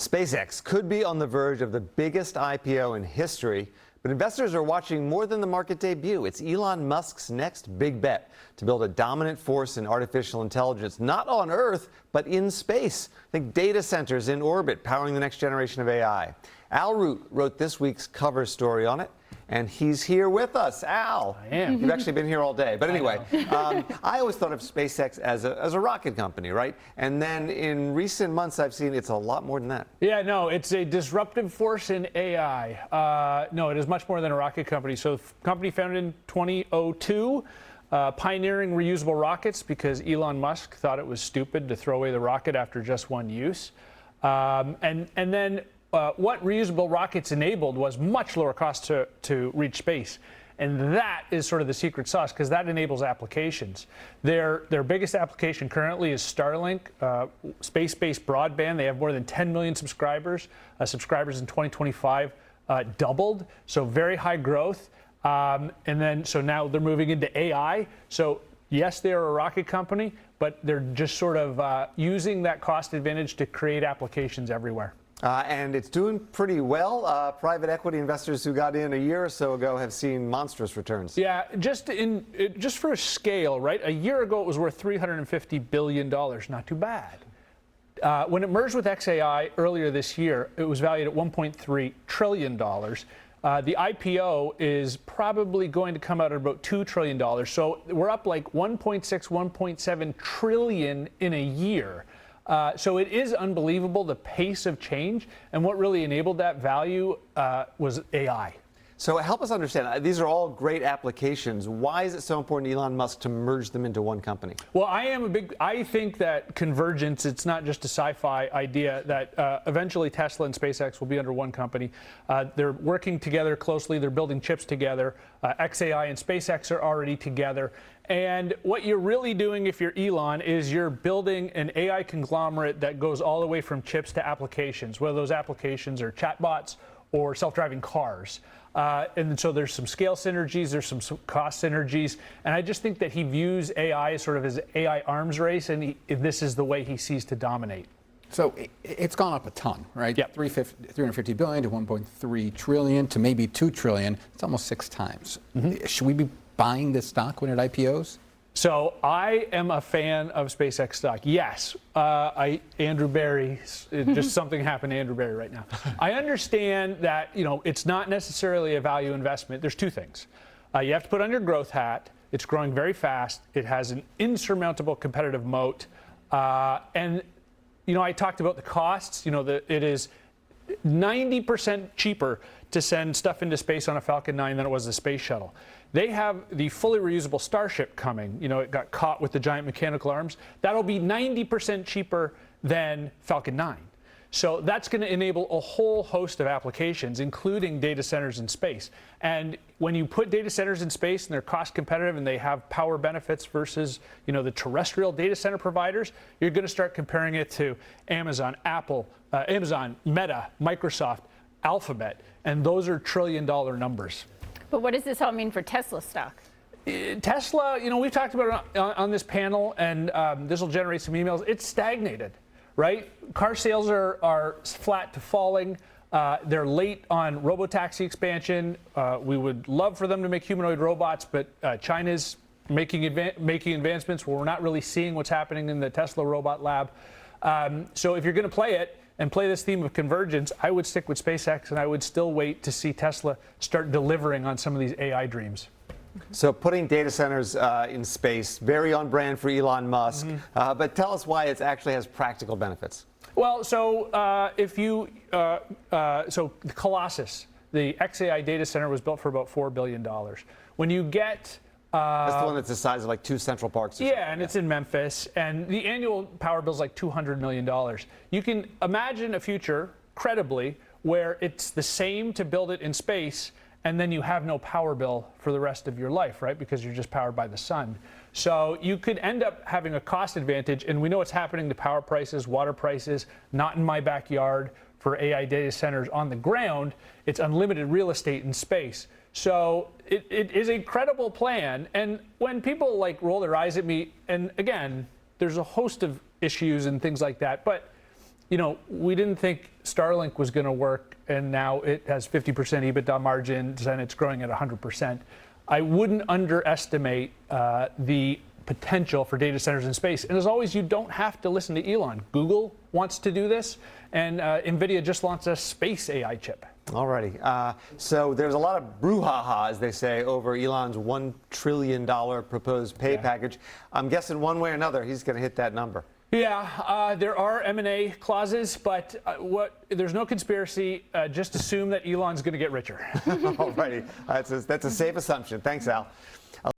SpaceX could be on the verge of the biggest IPO in history, but investors are watching more than the market debut. It's Elon Musk's next big bet to build a dominant force in artificial intelligence, not on Earth, but in space. Think data centers in orbit powering the next generation of AI. Al Root wrote this week's cover story on it, and he's here with us. Al, I am. You've actually been here all day. But anyway, I always thought of SpaceX as a rocket company, right? And then in recent months, I've seen it's a lot more than that. Yeah, no, it's a disruptive force in AI. No, it is much more than a rocket company. So the company founded in 2002, pioneering reusable rockets because Elon Musk thought it was stupid to throw away the rocket after just one use. And then what reusable rockets enabled was much lower cost to reach space. And that is sort of the secret sauce, because that enables applications. Their biggest application currently is Starlink, space-based broadband. They have more than 10 million subscribers. Subscribers in 2025 doubled, so very high growth. So now they're moving into AI. So yes, they are a rocket company, but they're just sort of using that cost advantage to create applications everywhere. And it's doing pretty well. Private equity investors who got in a year or so ago have seen monstrous returns. Yeah, just for a scale, right? A year ago, it was worth $350 billion. Not too bad. When it merged with XAI earlier this year, it was valued at $1.3 trillion. The IPO is probably going to come out at about $2 trillion. So we're up like 1.6, 1.7 trillion in a year. So it is unbelievable, the pace of change, and what really enabled that value was AI. So help us understand, these are all great applications. Why is it so important to Elon Musk to merge them into one company? Well, I think that convergence, it's not just a sci-fi idea, that eventually Tesla and SpaceX will be under one company. They're working together closely, they're building chips together. XAI and SpaceX are already together. And what you're really doing, if you're Elon, is you're building an AI conglomerate that goes all the way from chips to applications, whether those applications are chatbots or self-driving cars. And so there's some scale synergies, there's some cost synergies, and I just think that he views AI as sort of his AI arms race, and this is the way he sees to dominate. So it's gone up a ton, right? Yep. 350 billion to 1.3 trillion to maybe 2 trillion. It's almost 6 times. Mm-hmm. Should we be buying this stock when it IPOs? So I am a fan of SpaceX stock. Yes, Andrew Barry, just something happened to Andrew Barry right now. I understand that, it's not necessarily a value investment. There's two things. You have to put on your growth hat. It's growing very fast. It has an insurmountable competitive moat. And I talked about the costs. It is 90% cheaper to send stuff into space on a Falcon 9 than it was the space shuttle. They have the fully reusable Starship coming. It got caught with the giant mechanical arms. That'll be 90% cheaper than Falcon 9. So that's going to enable a whole host of applications, including data centers in space. And when you put data centers in space and they're cost competitive and they have power benefits versus, the terrestrial data center providers, you're going to start comparing it to Amazon, Apple, Amazon, Meta, Microsoft, Alphabet, and those are trillion-dollar numbers. But what does this all mean for Tesla stock? Tesla, we've talked about it on this panel, and this will generate some emails. It's stagnated, right? Car sales are flat to falling. They're late on robotaxi expansion. We would love for them to make humanoid robots, but China's making advancements where we're not really seeing what's happening in the Tesla robot lab. So if you're going to play it, and play this theme of convergence, I would stick with SpaceX, and I would still wait to see Tesla start delivering on some of these AI dreams. So putting data centers in space, very on brand for Elon Musk. Mm-hmm. But tell us why it actually has practical benefits. Well, so so the Colossus, the XAI data center, was built for about $4 billion. When you get that's the one that's the size of like 2 Central Parks. Yeah, and it's in Memphis, and the annual power bill is like $200 million. You can imagine a future, credibly, where it's the same to build it in space, and then you have no power bill for the rest of your life, right? Because you're just powered by the sun. So you could end up having a cost advantage, and we know what's happening to power prices, water prices, not in my backyard for AI data centers on the ground. It's unlimited real estate in space. So it is a credible plan. And when people roll their eyes at me, and again, there's a host of issues and things like that, but you know, we didn't think Starlink was going to work, and now it has 50% EBITDA margins and it's growing at 100%. I wouldn't underestimate the potential for data centers in space. And as always, you don't have to listen to Elon. Google wants to do this, and NVIDIA just launched a space AI chip. Alrighty. So there's a lot of brouhaha, as they say, over Elon's $1 trillion proposed pay package. I'm guessing one way or another, he's going to hit that number. Yeah, there are M&A clauses, but there's no conspiracy. Just assume that Elon's going to get richer. Alrighty. That's a safe assumption. Thanks, Al.